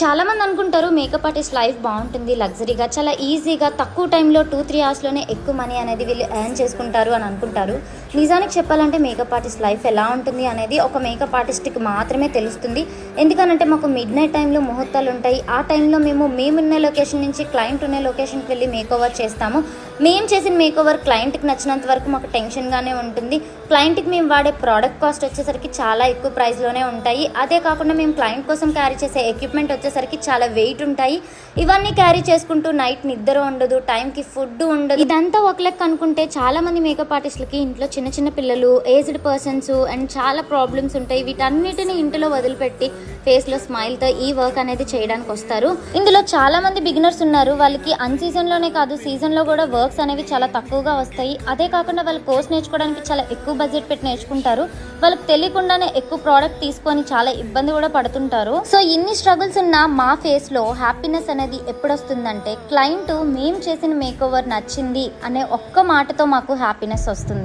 చాలా మంది అనుకుంటారు మేకప్ ఆర్టిస్ట్ లైఫ్ బాగుంటుంది, లగ్జరీగా, చాలా ఈజీగా, తక్కువ టైంలో 2-3 అవర్స్లోనే ఎక్కువ మనీ అనేది వీళ్ళు ఎర్న్ చేసుకుంటారు అని అనుకుంటారు. నిజానికి చెప్పాలంటే మేకప్ ఆర్టిస్ట్ లైఫ్ ఎలా ఉంటుంది అనేది ఒక మేకప్ ఆర్టిస్ట్కి మాత్రమే తెలుస్తుంది. ఎందుకనంటే మాకు మిడ్ నైట్ టైంలో ముహూర్తాలు ఉంటాయి. ఆ టైంలో మేమున్న లొకేషన్ నుంచి క్లయింట్ ఉన్న లొకేషన్కి వెళ్ళి మేకోవర్ చేస్తాము. మేము చేసిన మేకోవర్ క్లయింట్కి నచ్చినంత వరకు మాకు టెన్షన్గానే ఉంటుంది. క్లయింట్కి మేము వాడే ప్రోడక్ట్ కాస్ట్ వచ్చేసరికి చాలా ఎక్కువ ప్రైస్లోనే ఉంటాయి. అదే కాకుండా మేము క్లయింట్ కోసం క్యారీ చేసే ఎక్విప్మెంట్ వచ్చేసరికి చాలా వెయిట్ ఉంటాయి. ఇవన్నీ క్యారీ చేసుకుంటూ నైట్ నిద్ర ఉండదు, టైంకి ఫుడ్ ఉండదు. ఇదంతా ఒక లెక్క అనుకుంటే చాలా మంది మేకప్ ఆర్టిస్టులకి ఇంట్లో చిన్న చిన్న పిల్లలు, ఏజ్డ్ పర్సన్స్ అండ్ చాలా ప్రాబ్లమ్స్ ఉంటాయి. వీటన్నిటిని ఇంటిలో వదిలిపెట్టి ఫేస్లో స్మైల్తో ఈ వర్క్ అనేది చేయడానికి వస్తారు. ఇందులో చాలా మంది బిగినర్స్ ఉన్నారు. వాళ్ళకి అన్ సీజన్లోనే కాదు, సీజన్లో కూడా వర్క్స్ అనేవి చాలా తక్కువగా వస్తాయి. అదే కాకుండా వాళ్ళు కోర్స్ నేర్చుకోవడానికి చాలా ఎక్కువ బడ్జెట్ పెట్టి నేర్చుకుంటారు. వాళ్ళకి తెలియకుండానే ఎక్కువ ప్రోడక్ట్ తీసుకొని చాలా ఇబ్బంది కూడా పడుతుంటారు. సో ఇన్ని స్ట్రగుల్స్ ఉన్న మా ఫేస్లో హ్యాపీనెస్ అనేది ఎప్పుడు వస్తుందంటే, క్లయింట్ మేము చేసిన మేకోవర్ నచ్చింది అనే ఒక్క మాటతో మాకు హ్యాపీనెస్ వస్తుంది.